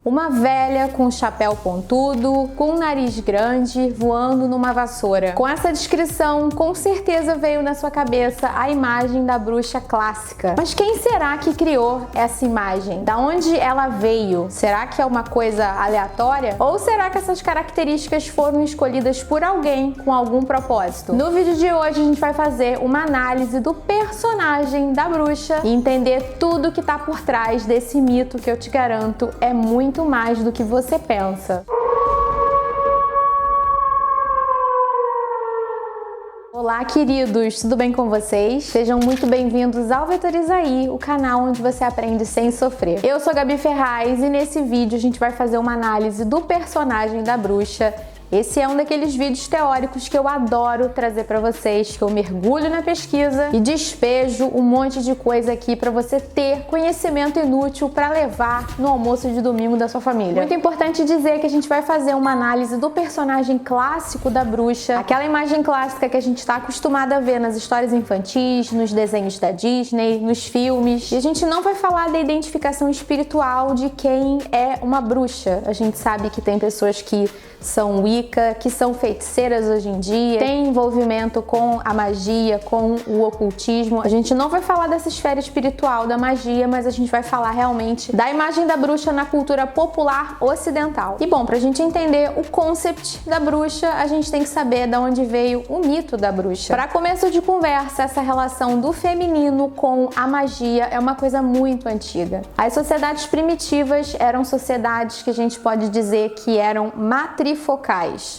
Uma velha com um chapéu pontudo, com um nariz grande, voando numa vassoura. Com essa descrição, com certeza veio na sua cabeça a imagem da bruxa clássica. Mas quem será que criou essa imagem? Da onde ela veio? Será que é uma coisa aleatória? Ou será que essas características foram escolhidas por alguém com algum propósito? No vídeo de hoje a gente vai fazer uma análise do personagem da bruxa e entender tudo que está por trás desse mito que eu te garanto é muito mais do que você pensa. Olá, queridos! Tudo bem com vocês? Sejam muito bem-vindos ao Vetorizaí, o canal onde você aprende sem sofrer. Eu sou a Gabi Ferraz e nesse vídeo a gente vai fazer uma análise do personagem da bruxa. Esse é um daqueles vídeos teóricos que eu adoro trazer para vocês, que eu mergulho na pesquisa e despejo um monte de coisa aqui para você ter conhecimento inútil para levar no almoço de domingo da sua família. Muito importante dizer que a gente vai fazer uma análise do personagem clássico da bruxa, aquela imagem clássica que a gente está acostumada a ver nas histórias infantis, nos desenhos da Disney, nos filmes. E a gente não vai falar da identificação espiritual de quem é uma bruxa. A gente sabe que tem pessoas que são Wicca, que são feiticeiras hoje em dia, tem envolvimento com a magia, com o ocultismo. A gente não vai falar dessa esfera espiritual da magia, mas a gente vai falar realmente da imagem da bruxa na cultura popular ocidental. E bom, pra gente entender o concept da bruxa, a gente tem que saber de onde veio o mito da bruxa. Para começo de conversa, essa relação do feminino com a magia é uma coisa muito antiga. As sociedades primitivas eram sociedades que a gente pode dizer que eram matrifocais.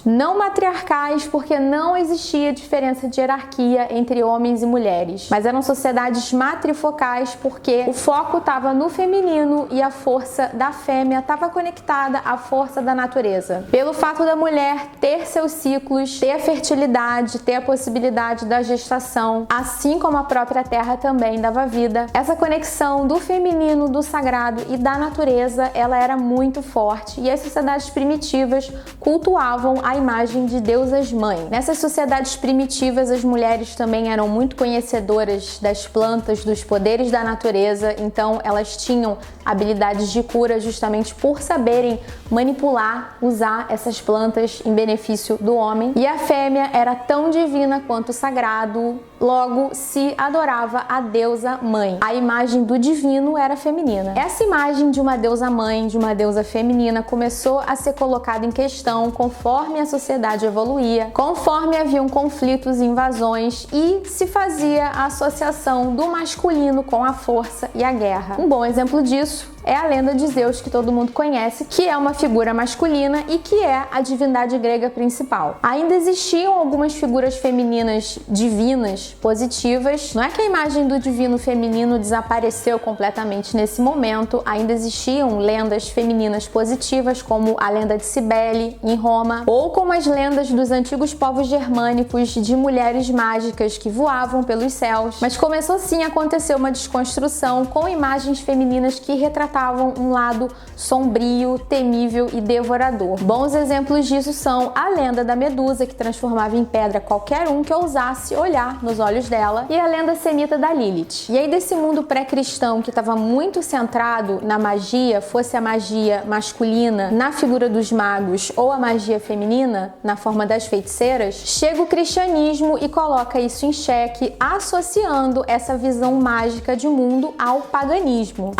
Não matriarcais, porque não existia diferença de hierarquia entre homens e mulheres, mas eram sociedades matrifocais porque o foco estava no feminino e a força da fêmea estava conectada à força da natureza. Pelo fato da mulher ter seus ciclos, ter a fertilidade, ter a possibilidade da gestação, assim como a própria terra também dava vida, essa conexão do feminino, do sagrado e da natureza, ela era muito forte e as sociedades primitivas cultuavam a imagem de deusas mãe. Nessas sociedades primitivas, as mulheres também eram muito conhecedoras das plantas, dos poderes da natureza, então elas tinham habilidades de cura justamente por saberem manipular, usar essas plantas em benefício do homem. E a fêmea era tão divina quanto o sagrado, logo se adorava a deusa mãe. A imagem do divino era feminina. Essa imagem de uma deusa mãe, de uma deusa feminina, começou a ser colocada em questão conforme a sociedade evoluía, conforme haviam conflitos e invasões e se fazia a associação do masculino com a força e a guerra. Um bom exemplo disso é a lenda de Zeus, que todo mundo conhece, que é uma figura masculina e que é a divindade grega principal. Ainda existiam algumas figuras femininas divinas, positivas. Não é que a imagem do divino feminino desapareceu completamente nesse momento, ainda existiam lendas femininas positivas, como a lenda de Cibele, em Roma, ou como as lendas dos antigos povos germânicos de mulheres mágicas que voavam pelos céus. Mas começou sim a acontecer uma desconstrução com imagens femininas que retratavam um lado sombrio, temível e devorador. Bons exemplos disso são a lenda da Medusa, que transformava em pedra qualquer um que ousasse olhar nos olhos dela, e a lenda semita da Lilith. E aí desse mundo pré-cristão que estava muito centrado na magia, fosse a magia masculina na figura dos magos ou a magia feminina na forma das feiticeiras, chega o cristianismo e coloca isso em xeque, associando essa visão mágica de mundo ao paganismo.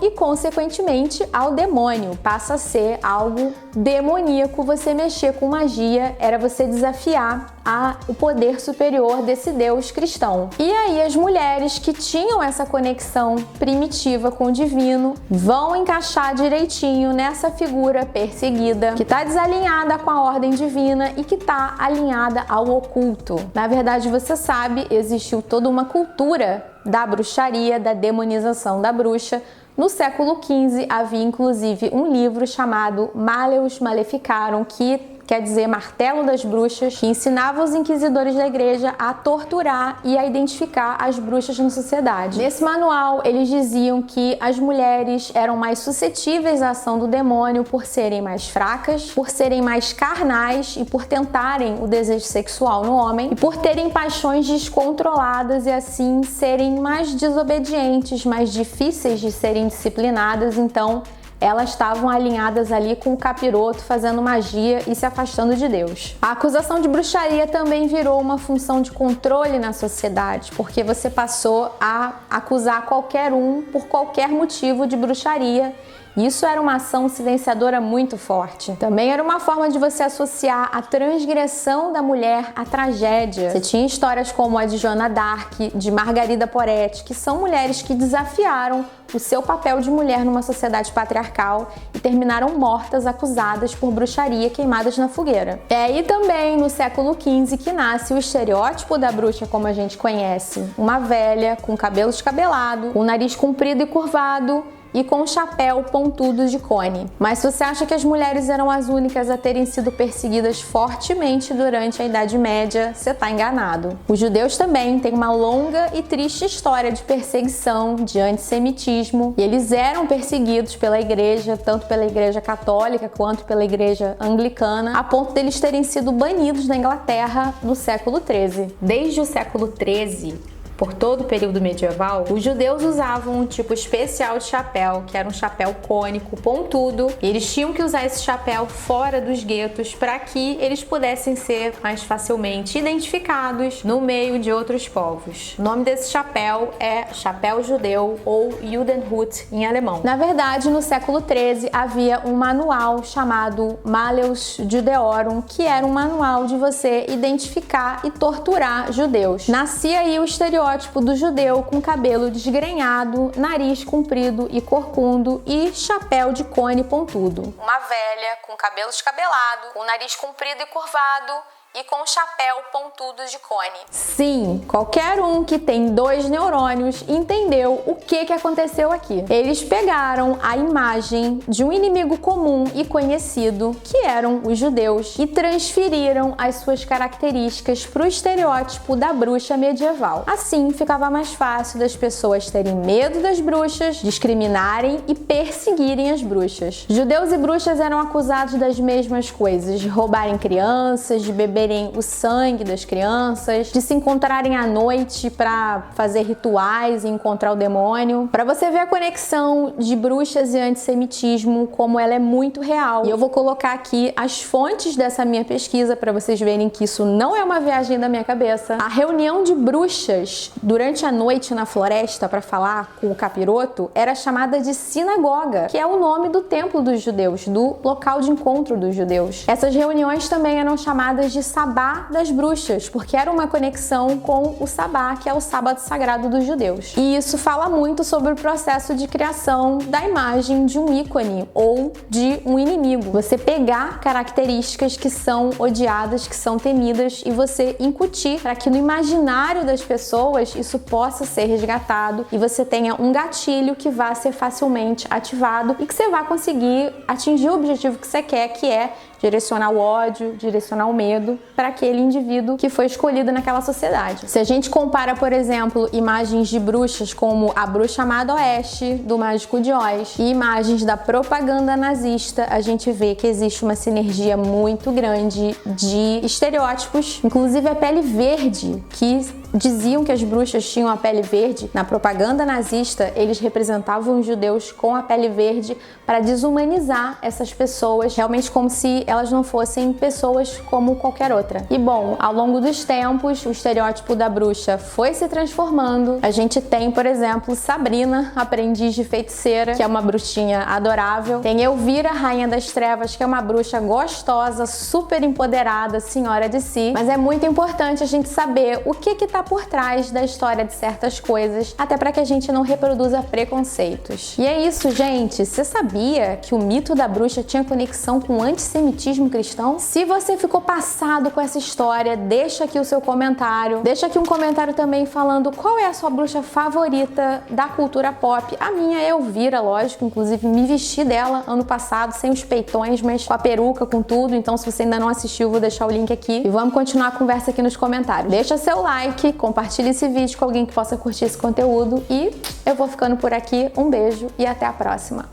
E, consequentemente, ao demônio. Passa a ser algo demoníaco você mexer com magia, era você desafiar o poder superior desse Deus cristão. E aí as mulheres que tinham essa conexão primitiva com o divino vão encaixar direitinho nessa figura perseguida, que está desalinhada com a ordem divina e que está alinhada ao oculto. Na verdade, você sabe, existiu toda uma cultura da bruxaria, da demonização da bruxa. No século XV havia inclusive um livro chamado Malleus Maleficarum, que quer dizer martelo das bruxas, que ensinava os inquisidores da igreja a torturar e a identificar as bruxas na sociedade. Nesse manual, eles diziam que as mulheres eram mais suscetíveis à ação do demônio por serem mais fracas, por serem mais carnais e por tentarem o desejo sexual no homem, e por terem paixões descontroladas e assim serem mais desobedientes, mais difíceis de serem disciplinadas. Então, elas estavam alinhadas ali com o capiroto, fazendo magia e se afastando de Deus. A acusação de bruxaria também virou uma função de controle na sociedade, porque você passou a acusar qualquer um por qualquer motivo de bruxaria. Isso era uma ação silenciadora muito forte. Também era uma forma de você associar a transgressão da mulher à tragédia. Você tinha histórias como a de Joana d'Arc, de Margarida Poretti, que são mulheres que desafiaram o seu papel de mulher numa sociedade patriarcal e terminaram mortas, acusadas por bruxaria, queimadas na fogueira. É aí também, no século XV, que nasce o estereótipo da bruxa como a gente conhece. Uma velha com cabelo descabelado, com o nariz comprido e curvado, e com um chapéu pontudo de cone. Mas se você acha que as mulheres eram as únicas a terem sido perseguidas fortemente durante a Idade Média, você está enganado. Os judeus também têm uma longa e triste história de perseguição, de antissemitismo, e eles eram perseguidos pela igreja, tanto pela igreja católica quanto pela igreja anglicana, a ponto deles terem sido banidos da Inglaterra no século XIII. Desde o século XIII, por todo o período medieval, os judeus usavam um tipo especial de chapéu, que era um chapéu cônico, pontudo, e eles tinham que usar esse chapéu fora dos guetos para que eles pudessem ser mais facilmente identificados no meio de outros povos. O nome desse chapéu é chapéu judeu ou Judenhut em alemão. Na verdade, no século XIII havia um manual chamado Malleus Judeorum, que era um manual de você identificar e torturar judeus. Nascia aí o estereótipo do judeu com cabelo desgrenhado, nariz comprido e corcundo e chapéu de cone pontudo. Uma velha com cabelo descabelado, com nariz comprido e curvado e com chapéu pontudo de cone. Sim, qualquer um que tem 2 neurônios entendeu o que aconteceu aqui. Eles pegaram a imagem de um inimigo comum e conhecido, que eram os judeus, e transferiram as suas características para o estereótipo da bruxa medieval. Assim, ficava mais fácil das pessoas terem medo das bruxas, discriminarem e perseguirem as bruxas. Judeus e bruxas eram acusados das mesmas coisas, de roubarem crianças, de beberem o sangue das crianças, de se encontrarem à noite para fazer rituais e encontrar o demônio. Para você ver a conexão de bruxas e antissemitismo, como ela é muito real. E eu vou colocar aqui as fontes dessa minha pesquisa para vocês verem que isso não é uma viagem da minha cabeça. A reunião de bruxas durante a noite na floresta para falar com o capiroto era chamada de sinagoga, que é o nome do templo dos judeus, do local de encontro dos judeus. Essas reuniões também eram chamadas de Sabá das bruxas, porque era uma conexão com o Sabá, que é o sábado sagrado dos judeus. E isso fala muito sobre o processo de criação da imagem de um ícone ou de um inimigo. Você pegar características que são odiadas, que são temidas, e você incutir para que no imaginário das pessoas isso possa ser resgatado e você tenha um gatilho que vá ser facilmente ativado e que você vá conseguir atingir o objetivo que você quer, que é direcionar o ódio, direcionar o medo para aquele indivíduo que foi escolhido naquela sociedade. Se a gente compara, por exemplo, imagens de bruxas como a Bruxa Amada Oeste, do Mágico de Oz, e imagens da propaganda nazista, a gente vê que existe uma sinergia muito grande de estereótipos, inclusive a pele verde, que diziam que as bruxas tinham a pele verde. Na propaganda nazista, eles representavam os judeus com a pele verde para desumanizar essas pessoas, realmente como se elas não fossem pessoas como qualquer outra. E bom, ao longo dos tempos, o estereótipo da bruxa foi se transformando. A gente tem, por exemplo, Sabrina, aprendiz de feiticeira, que é uma bruxinha adorável. Tem Elvira, rainha das trevas, que é uma bruxa gostosa, super empoderada, senhora de si. Mas é muito importante a gente saber o que está por trás da história de certas coisas, até para que a gente não reproduza preconceitos. E é isso, gente. Você sabia que o mito da bruxa tinha conexão com o antissemitismo cristão? Se você ficou passado com essa história, deixa aqui o seu comentário. Deixa aqui um comentário também falando qual é a sua bruxa favorita da cultura pop. A minha é Elvira, lógico. Inclusive, me vesti dela ano passado, sem os peitões, mas com a peruca, com tudo. Então, se você ainda não assistiu, vou deixar o link aqui. E vamos continuar a conversa aqui nos comentários. Deixa seu like, compartilhe esse vídeo com alguém que possa curtir esse conteúdo. E eu vou ficando por aqui. Um beijo e até a próxima.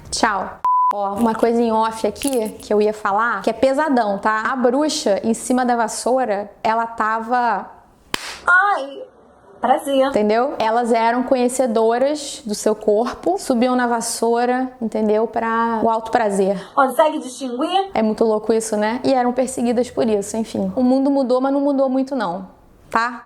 Tchau! Ó, uma coisa em off aqui que eu ia falar, que é pesadão, tá? A bruxa em cima da vassoura, ela tava... Ai! prazer. Entendeu? Elas eram conhecedoras do seu corpo, subiam na vassoura, entendeu? Pra o alto prazer. Consegue distinguir? É muito louco isso, né? E eram perseguidas por isso, enfim. O mundo mudou, mas não mudou muito não, tá?